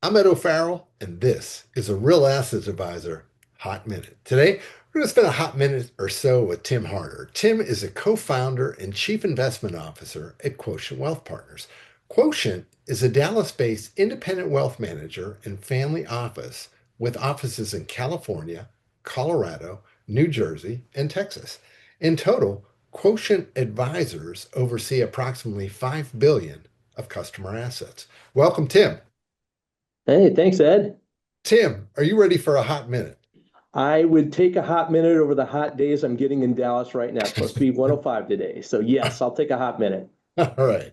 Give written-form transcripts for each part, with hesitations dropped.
I'm Ed O'Farrell, and this is a Real Assets Advisor Hot Minute. Today, we're going to spend a hot minute or so with Tim Harder. Tim is a co-founder and chief investment officer at Quotient Wealth Partners. Quotient is a Dallas-based independent wealth manager and family office with offices in California, Colorado, New Jersey, and Texas. In total, Quotient advisors oversee approximately $5 billion of customer assets. Welcome, Tim. Hey, thanks, Ed. Tim, are you ready for a hot minute? I would take a hot minute over the hot days I'm getting in Dallas right now. It's supposed to be 105 today. So, yes, I'll take a hot minute. All right.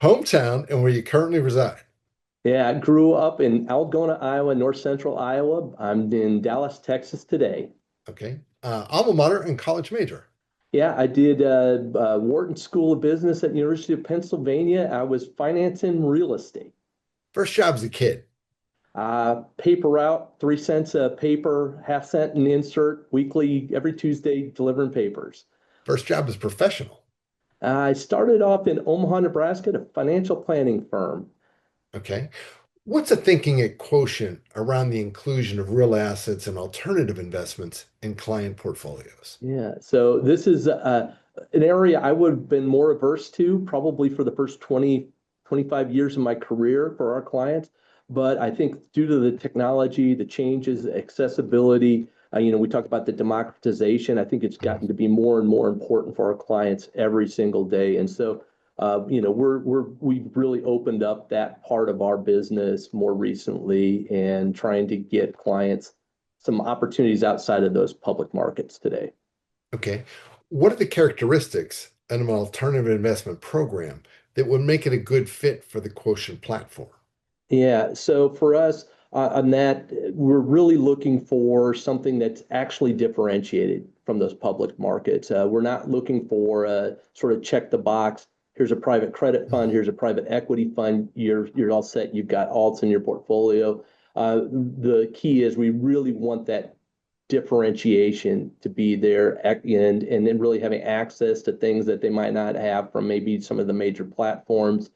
Hometown and where you currently reside. Yeah, I grew up in Algona, Iowa, north central Iowa. I'm in Dallas, Texas today. Okay. Alma mater and college major. Yeah, I did Wharton School of Business at the University of Pennsylvania. I was financing real estate. First job as a kid. Paper route, 3 cents a paper, half cent an insert, weekly, every Tuesday, delivering papers. First job as professional. I started off in Omaha, Nebraska, at a financial planning firm. Okay. What's the thinking at Quotient around the inclusion of real assets and alternative investments in client portfolios? Yeah, so this is an area I would have been more averse to probably for the first 20, 25 years of my career for our clients. But I think due to the technology, the changes, accessibility, we talked about the democratization. I think it's gotten to be more and more important for our clients every single day. And so, we've really opened up that part of our business more recently and trying to get clients some opportunities outside of those public markets today. Okay. What are the characteristics in an alternative investment program that would make it a good fit for the Quotient platform? Yeah, so for us on that, we're really looking for something that's actually differentiated from those public markets. We're not looking for a sort of check the box. Here's a private credit fund. Here's a private equity fund. You're all set. You've got alts in your portfolio. The key is we really want that differentiation to be there and then really having access to things that they might not have from maybe some of the major platforms.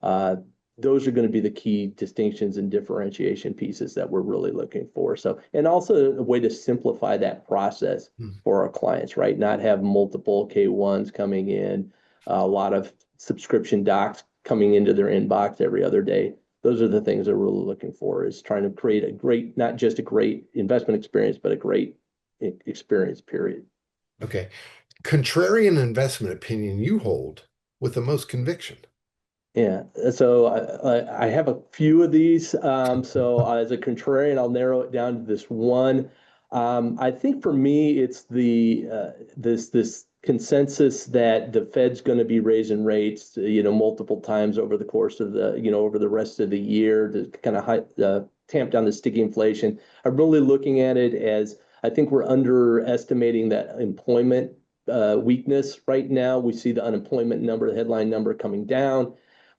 Uh, those are going to be the key distinctions and differentiation pieces that we're really looking for. So, and also a way to simplify that process Mhm. for our clients, right? Not have multiple K1s coming in, a lot of subscription docs coming into their inbox every other day. Those are the things that we're really looking for is trying to create a great, not just a great investment experience, but a great experience, period. Okay. Contrarian investment opinion you hold with the most conviction. Yeah, so I have a few of these. So as a contrarian, I'll narrow it down to this one. I think for me, it's the this consensus that the Fed's going to be raising rates, multiple times over the course of over the rest of the year to kind of tamp down the sticky inflation. I'm really looking at it as I think we're underestimating that employment weakness right now. We see the unemployment number, the headline number coming down,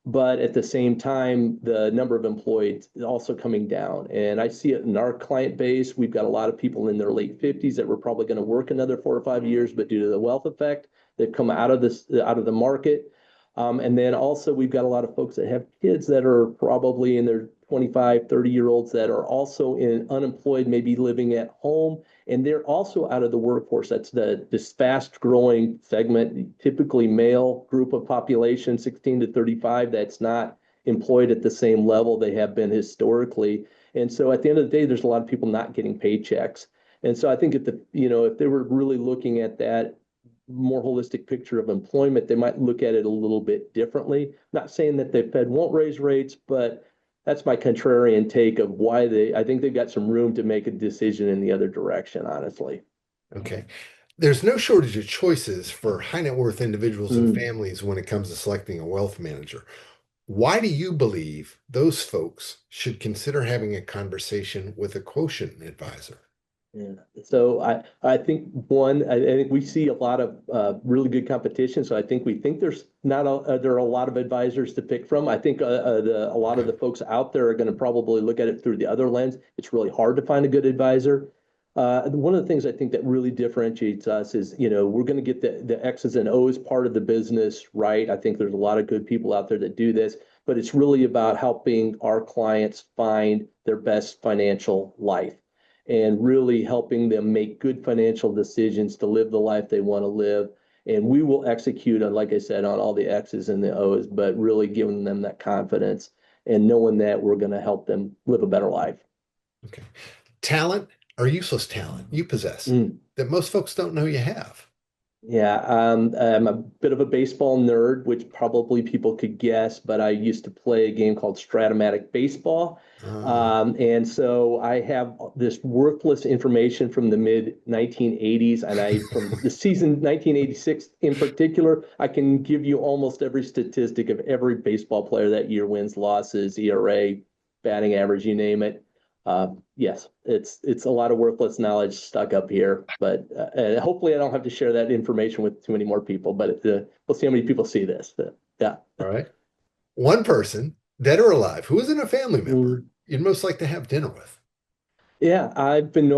but at the same time, the number of employees is also coming down. And I see it in our client base. We've got a lot of people in their late 50s that were probably going to work another 4 or 5 years, but due to the wealth effect, they've come out of the market. And then also we've got a lot of folks that have kids that are probably in their 25, 30-year-olds that are also unemployed, maybe living at home, and they're also out of the workforce. That's this fast growing segment, typically male group of population, 16 to 35, that's not employed at the same level they have been historically. And so at the end of the day, there's a lot of people not getting paychecks. And so I think if they were really looking at that more holistic picture of employment, they might look at it a little bit differently. Not saying that the Fed won't raise rates, but that's my contrarian take of why I think they've got some room to make a decision in the other direction, honestly. Okay. There's no shortage of choices for high net worth individuals and Mm. families when it comes to selecting a wealth manager. Why do you believe those folks should consider having a conversation with a quotient advisor? Yeah. So I think I think we see a lot of really good competition. So I think we think there are a lot of advisors to pick from. I think a lot of Okay. the folks out there are going to probably look at it through the other lens. It's really hard to find a good advisor. One of the things I think that really differentiates us is, we're going to get the X's and O's part of the business right. I think there's a lot of good people out there that do this, but it's really about helping our clients find their best financial life and really helping them make good financial decisions to live the life they want to live. And we will execute on, like I said, on all the X's and the O's, but really giving them that confidence and knowing that we're going to help them live a better life. Okay. Talent or useless talent you possess Mm. that most folks don't know you have. Yeah, I'm a bit of a baseball nerd, which probably people could guess, but I used to play a game called Stratomatic Baseball. Uh, And so I have this worthless information from the mid 1980s, and from the season 1986 in particular, I can give you almost every statistic of every baseball player that year: wins, losses, ERA, batting average, you name it. Yes, it's a lot of worthless knowledge stuck up here, but hopefully I don't have to share that information with too many more people. But we'll see how many people see this. Yeah. all right. One person, dead or alive, who isn't a family member Mm. you'd most like to have dinner with. Yeah, I've been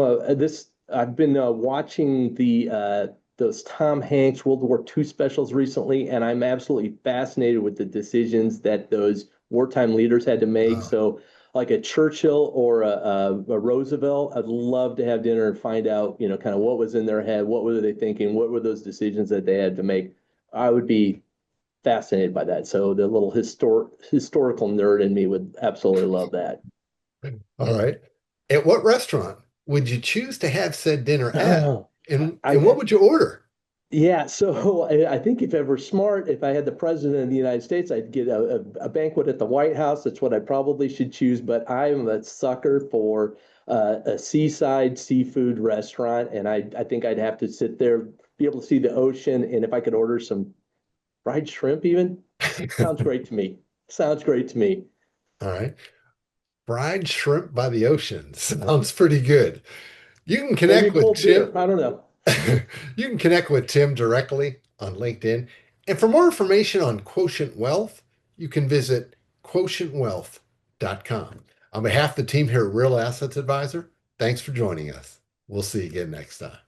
watching the those Tom Hanks World War II specials recently, and I'm absolutely fascinated with the decisions that those wartime leaders had to make. Uh, So, like a Churchill or a Roosevelt, I'd love to have dinner and find out, kind of what was in their head, what were they thinking, what were those decisions that they had to make. I would be fascinated by that. So the little historical nerd in me would absolutely love that. all right. At what restaurant would you choose to have said dinner at? Oh, And what I would you order? Yeah, so I think if I were smart, if I had the president of the United States, I'd get a banquet at the White House. That's what I probably should choose. But I'm a sucker for a seaside seafood restaurant, and I think I'd have to sit there, be able to see the ocean, and if I could order some fried shrimp, even sounds great to me. Sounds great to me. All right. Fried shrimp by the ocean. Sounds pretty good. You can Maybe connect a with cold beer. Tim. I don't know. You can connect with Tim directly on LinkedIn. And for more information on Quotient Wealth, you can visit quotientwealth.com. On behalf of the team here at Real Assets Advisor, thanks for joining us. We'll see you again next time.